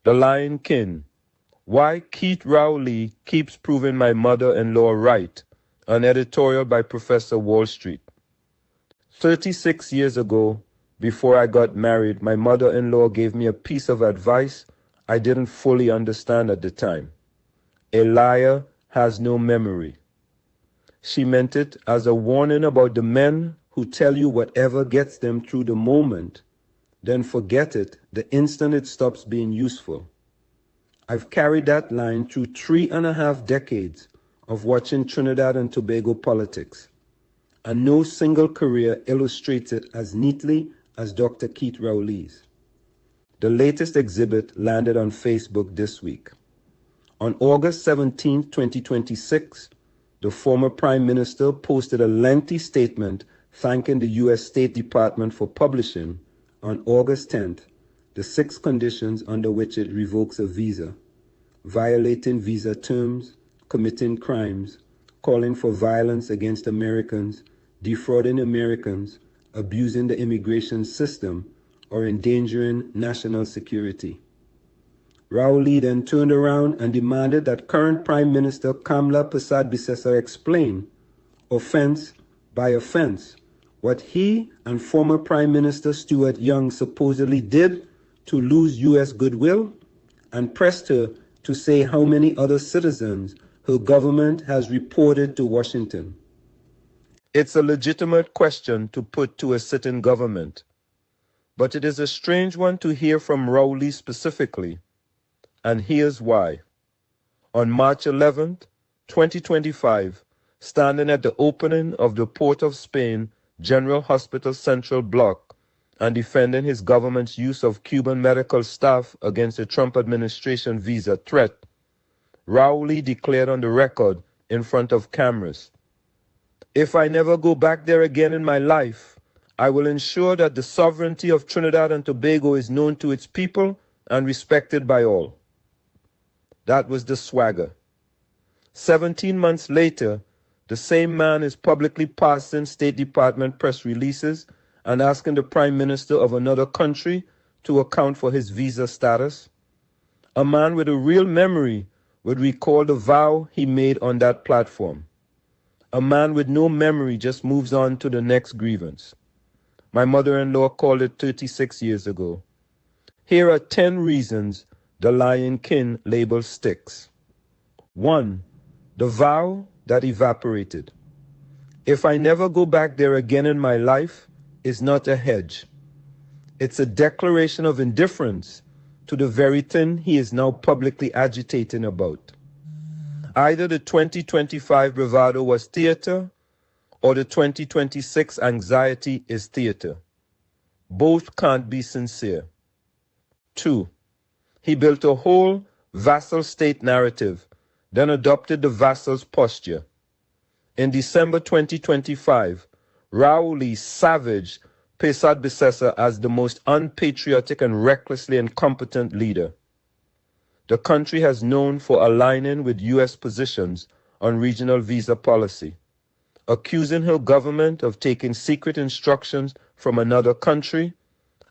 The Lion King. Why Keith Rowley Keeps Proving My Mother-in-Law Right. An editorial by Professor Wall Street. 36 years ago, before I got married, my mother-in-law gave me a piece of advice I didn't fully understand at the time. A liar has no memory. She meant it as a warning about the men who tell you whatever gets them through the moment, then forget it the instant it stops being useful. I've carried that line through 3.5 decades of watching Trinidad and Tobago politics, and no single career illustrates it as neatly as Dr. Keith Rowley's. The latest exhibit landed on Facebook this week. On August 17, 2026, the former Prime Minister posted a lengthy statement thanking the U.S. State Department for publishing, on August 10th, the 6 conditions under which it revokes a visa: violating visa terms, committing crimes, calling for violence against Americans, defrauding Americans, abusing the immigration system, or endangering national security. Rowley then turned around and demanded that current Prime Minister Kamla Persad-Bissessar explain, offense by offense, what he and former Prime Minister Stuart Young supposedly did to lose U.S. goodwill, and pressed her to say how many other citizens her government has reported to Washington. It's a legitimate question to put to a sitting government, but it is a strange one to hear from Rowley specifically, and here's why. On March 11, 2025, standing at the opening of the Port of Spain General Hospital Central Block and defending his government's use of Cuban medical staff against the Trump administration visa threat, Rowley declared on the record in front of cameras, "If I never go back there again in my life, I will ensure that the sovereignty of Trinidad and Tobago is known to its people and respected by all." That was the swagger. 17 months later, the same man is publicly passing State Department press releases and asking the Prime Minister of another country to account for his visa status. A man with a real memory would recall the vow he made on that platform. A man with no memory just moves on to the next grievance. My mother-in-law called it 36 years ago. Here are 10 reasons the Lion King label sticks. 1. The vow that evaporated. If I never go back there again in my life is not a hedge. It's a declaration of indifference to the very thing he is now publicly agitating about. Either the 2025 bravado was theater, or the 2026 anxiety is theater. Both can't be sincere. 2. He built a whole vassal state narrative, then adopted the vassal's posture. In December 2025, Rowley savaged Persad-Bissessar as the most unpatriotic and recklessly incompetent leader. The country has known for aligning with U.S. positions on regional visa policy, accusing her government of taking secret instructions from another country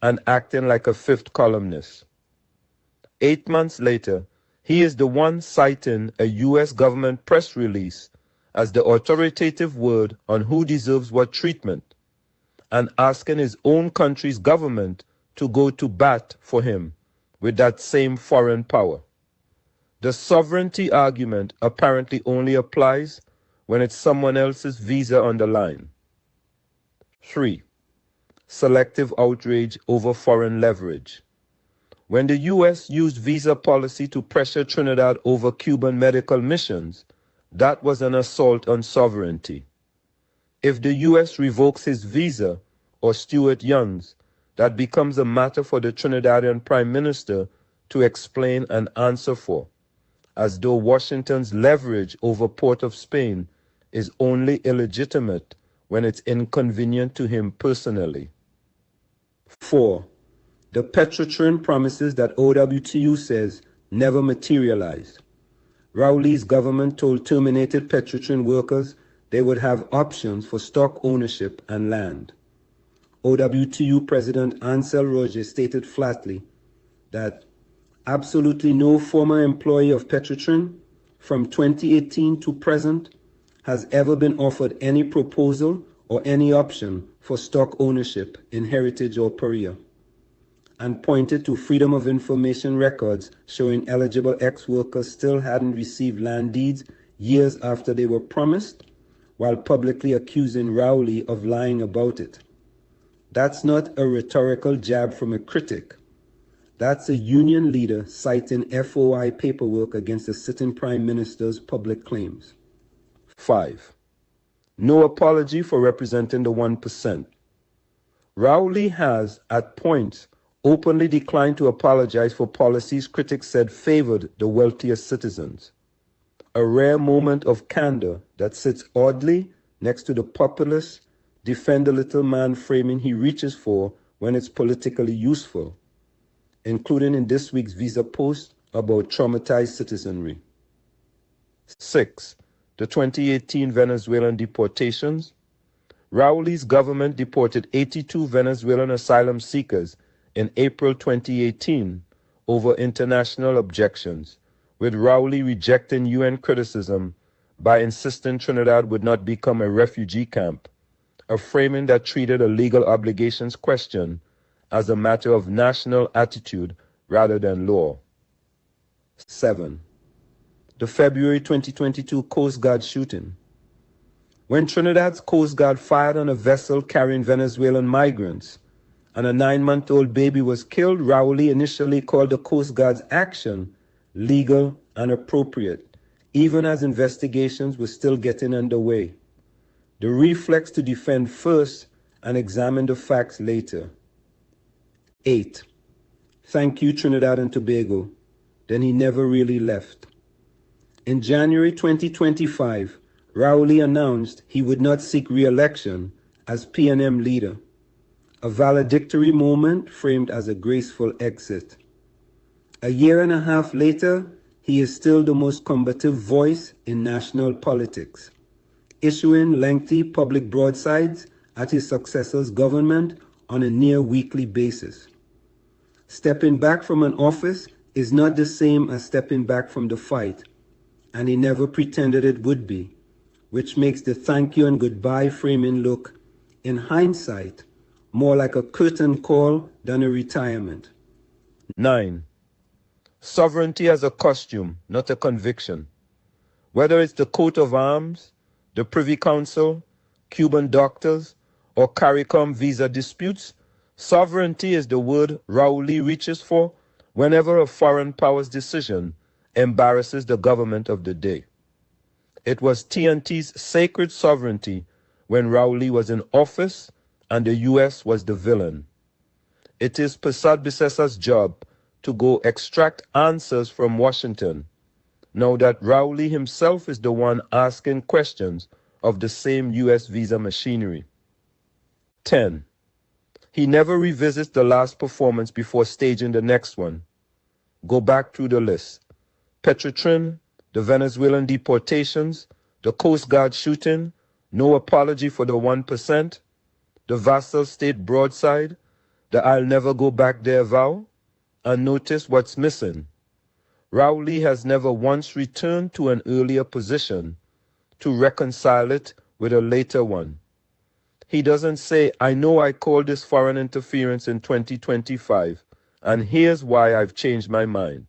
and acting like a fifth columnist. 8 months later, he is the one citing a U.S. government press release as the authoritative word on who deserves what treatment, and asking his own country's government to go to bat for him with that same foreign power. The sovereignty argument apparently only applies when it's someone else's visa on the line. 3. Selective outrage over foreign leverage. When the U.S. used visa policy to pressure Trinidad over Cuban medical missions, that was an assault on sovereignty. If the U.S. revokes his visa, or Stuart Young's, that becomes a matter for the Trinidadian Prime Minister to explain and answer for, as though Washington's leverage over Port of Spain is only illegitimate when it's inconvenient to him personally. 4. The Petrotrin promises that OWTU says never materialized. Rowley's government told terminated Petrotrin workers they would have options for stock ownership and land. OWTU President Ansel Roger stated flatly that Absolutely no former employee of Petrotrin from 2018 to present has ever been offered any proposal or any option for stock ownership in Heritage or Perea, and pointed to Freedom of Information records showing eligible ex-workers still hadn't received land deeds years after they were promised, while publicly accusing Rowley of lying about it. That's not a rhetorical jab from a critic. That's a union leader citing FOI paperwork against the sitting prime minister's public claims. 5. No apology for representing the 1%. Rowley has, at points, openly declined to apologize for policies critics said favored the wealthiest citizens. A rare moment of candor that sits oddly next to the populist, defend the little man framing he reaches for when it's politically useful, including in this week's Visa post about traumatized citizenry. 6. The 2018 Venezuelan deportations. Rowley's government deported 82 Venezuelan asylum seekers in April 2018 over international objections, with Rowley rejecting UN criticism by insisting Trinidad would not become a refugee camp, a framing that treated a legal obligations question as a matter of national attitude rather than law. 7. The February 2022 Coast Guard shooting. When Trinidad's Coast Guard fired on a vessel carrying Venezuelan migrants and a 9-month-old baby was killed, Rowley initially called the Coast Guard's action legal and appropriate, even as investigations were still getting underway. The reflex to defend first and examine the facts later. 8. Thank you, Trinidad and Tobago. Then he never really left. In January 2025, Rowley announced he would not seek re-election as PNM leader, a valedictory moment framed as a graceful exit. A year and a half later, he is still the most combative voice in national politics, issuing lengthy public broadsides at his successor's government on a near-weekly basis. Stepping back from an office is not the same as stepping back from the fight, and he never pretended it would be, which makes the thank you and goodbye framing look, in hindsight, more like a curtain call than a retirement. 9. Sovereignty as a costume, not a conviction. Whether it's the coat of arms, the Privy Council, Cuban doctors, or CARICOM visa disputes, sovereignty is the word Rowley reaches for whenever a foreign power's decision embarrasses the government of the day. It was TNT's sacred sovereignty when Rowley was in office and the U.S. was the villain. It is Prasad Bisessa's job to go extract answers from Washington, now that Rowley himself is the one asking questions of the same U.S. visa machinery. 10. He never revisits the last performance before staging the next one. Go back through the list. Petrotrin, the Venezuelan deportations, the Coast Guard shooting, no apology for the 1%, the vassal state broadside, the I'll never go back there vow, and notice what's missing. Rowley has never once returned to an earlier position to reconcile it with a later one. He doesn't say, I know I called this foreign interference in 2025, and here's why I've changed my mind.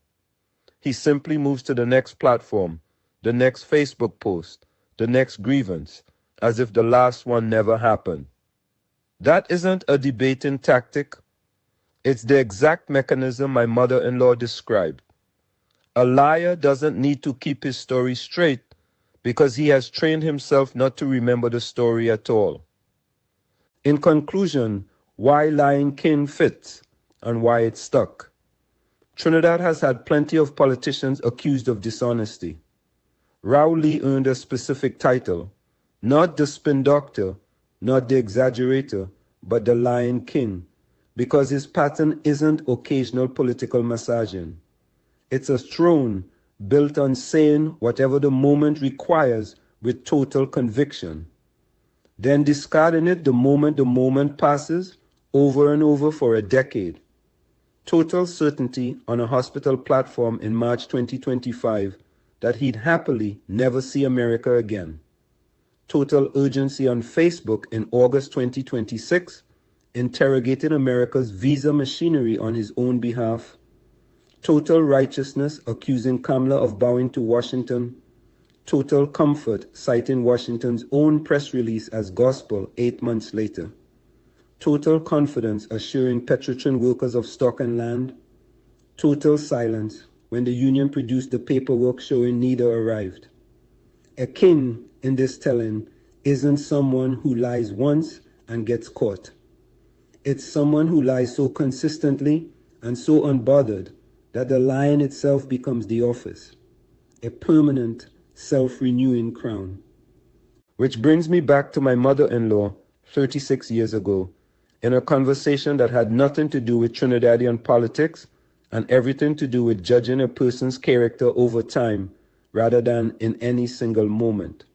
He simply moves to the next platform, the next Facebook post, the next grievance, as if the last one never happened. That isn't a debating tactic. It's the exact mechanism my mother-in-law described. A liar doesn't need to keep his story straight because he has trained himself not to remember the story at all. In conclusion, why lying kin fits and why it stuck. Trinidad has had plenty of politicians accused of dishonesty. Rowley earned a specific title, not the spin doctor, not the exaggerator, but the lying king, because his pattern isn't occasional political massaging. It's a throne built on saying whatever the moment requires with total conviction, then discarding it the moment passes over and over for a decade. Total certainty on a hospital platform in March 2025 that he'd happily never see America again. Total urgency on Facebook in August 2026, interrogating America's visa machinery on his own behalf. Total righteousness accusing Kamala of bowing to Washington. Total comfort citing Washington's own press release as gospel 8 months later. Total confidence assuring Petrotrin workers of stock and land. Total silence when the union produced the paperwork showing neither arrived. A king in this telling isn't someone who lies once and gets caught. It's someone who lies so consistently and so unbothered that the lying itself becomes the office, a permanent, self-renewing crown. Which brings me back to my mother-in-law 36 years ago, in a conversation that had nothing to do with Trinidadian politics and everything to do with judging a person's character over time rather than in any single moment.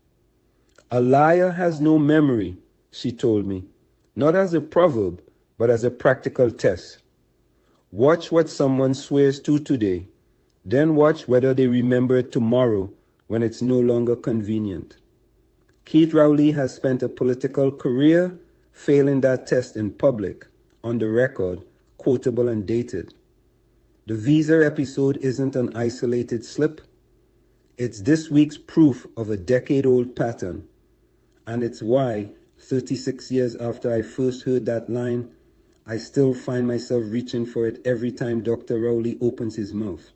A liar has no memory, she told me, not as a proverb, but as a practical test. Watch what someone swears to today, then watch whether they remember it tomorrow when it's no longer convenient. Keith Rowley has spent a political career failing that test in public, on the record, quotable and dated. The visa episode isn't an isolated slip. It's this week's proof of a decade-old pattern. And it's why, 36 years after I first heard that line, I still find myself reaching for it every time Dr. Rowley opens his mouth.